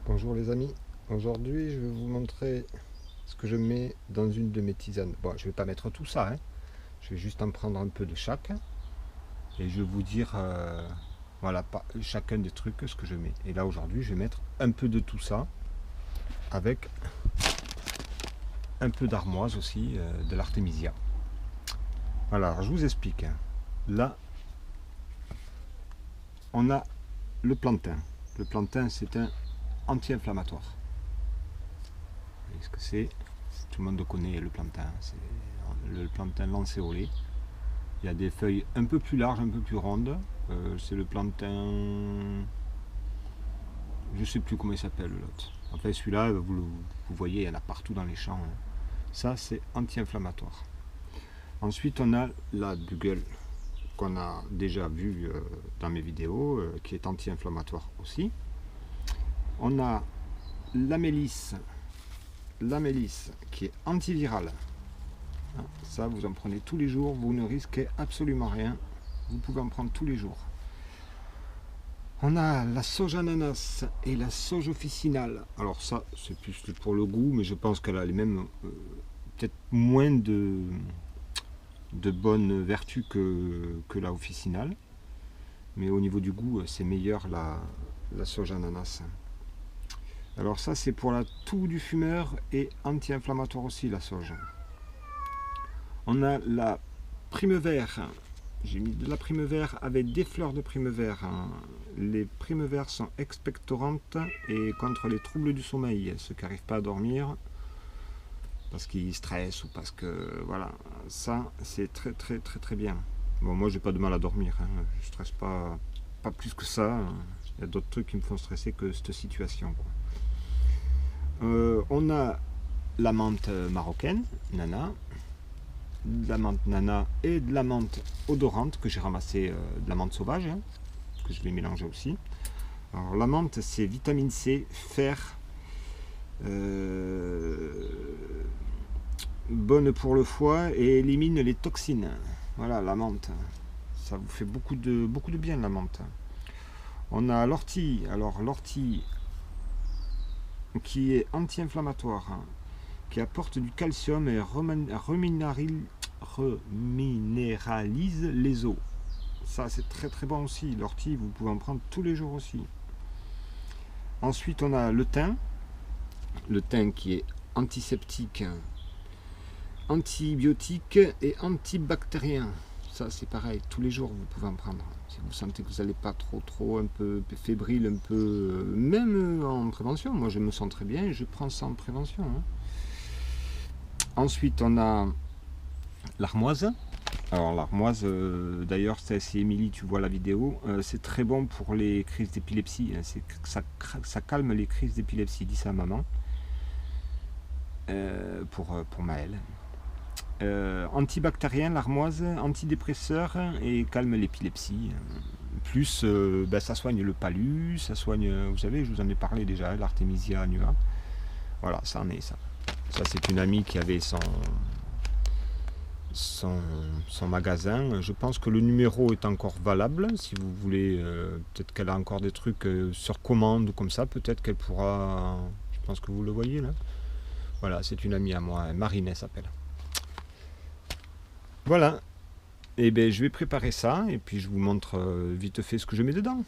Bonjour les amis, aujourd'hui je vais vous montrer ce que je mets dans une de mes tisanes. Bon, je vais pas mettre tout ça, hein. Je vais juste en prendre un peu de chaque et je vais vous dire voilà, chacun des trucs ce que je mets. Et là aujourd'hui je vais mettre un peu de tout ça avec un peu d'armoise aussi, de l'artémisia. Voilà, alors je vous explique. Là on a le plantain. Le plantain c'est un anti-inflammatoire. Vous voyez ce que c'est? Tout le monde connaît le plantain. C'est le plantain lancéolé. Il y a des feuilles un peu plus larges, un peu plus rondes. C'est le plantain... Je ne sais plus comment il s'appelle l'autre. Enfin celui-là, vous voyez, il y en a partout dans les champs. Ça, c'est anti-inflammatoire. Ensuite, on a la Bugle qu'on a déjà vu dans mes vidéos, qui est anti-inflammatoire aussi. On a la mélisse qui est antivirale. Ça, vous en prenez tous les jours, vous ne risquez absolument rien. Vous pouvez en prendre tous les jours. On a la sauge ananas et la sauge officinale. Alors ça, c'est plus pour le goût, mais je pense qu'elle a les mêmes, peut-être moins de bonnes vertus que la officinale. Mais au niveau du goût, c'est meilleur la sauge ananas. Alors ça, c'est pour la toux du fumeur et anti-inflammatoire aussi, la sauge. On a la primevère. J'ai mis de la primevère avec des fleurs de primevère. Les primevères sont expectorantes et contre les troubles du sommeil. Ceux qui n'arrivent pas à dormir parce qu'ils stressent ou parce que... Voilà, ça c'est très bien. Bon, moi j'ai pas de mal à dormir. Je stresse pas plus que ça. Il y a d'autres trucs qui me font stresser que cette situation, quoi. On a la menthe marocaine, nana. De la menthe nana et de la menthe odorante que j'ai ramassé, de la menthe sauvage, que je vais mélanger aussi. Alors la menthe, c'est vitamine C, fer, bonne pour le foie et élimine les toxines. Voilà, la menthe, ça vous fait beaucoup de bien, la menthe. On a l'ortie. Alors l'ortie qui est anti-inflammatoire, qui apporte du calcium et reminéralise les os. Ça, c'est très bon aussi. L'ortie, vous pouvez en prendre tous les jours aussi. Ensuite, on a le thym. Le thym qui est antiseptique, antibiotique et antibactérien. Ça, c'est pareil. Tous les jours, vous pouvez en prendre. Si vous sentez que vous n'allez pas trop un peu fébrile, un peu... Même en prévention. Moi, je me sens très bien et je prends ça en prévention. Ensuite, on a l'armoise. Alors l'armoise, d'ailleurs, c'est Émilie, tu vois la vidéo, c'est très bon pour les crises d'épilepsie. Ça calme les crises d'épilepsie, dit ça à maman, pour Maëlle. Antibactérien, l'armoise, antidépresseur et calme l'épilepsie. Plus, ça soigne le palud, ça soigne, vous savez, je vous en ai parlé déjà, l'artémisia annua. Voilà, ça en est ça. Ça, c'est une amie qui avait son magasin. Je pense que le numéro est encore valable. Si vous voulez, peut-être qu'elle a encore des trucs sur commande ou comme ça. Peut-être qu'elle pourra... Je pense que vous le voyez là. Voilà, c'est une amie à moi. Marine, elle s'appelle. Voilà. Et bien, je vais préparer ça. Et puis, je vous montre vite fait ce que je mets dedans.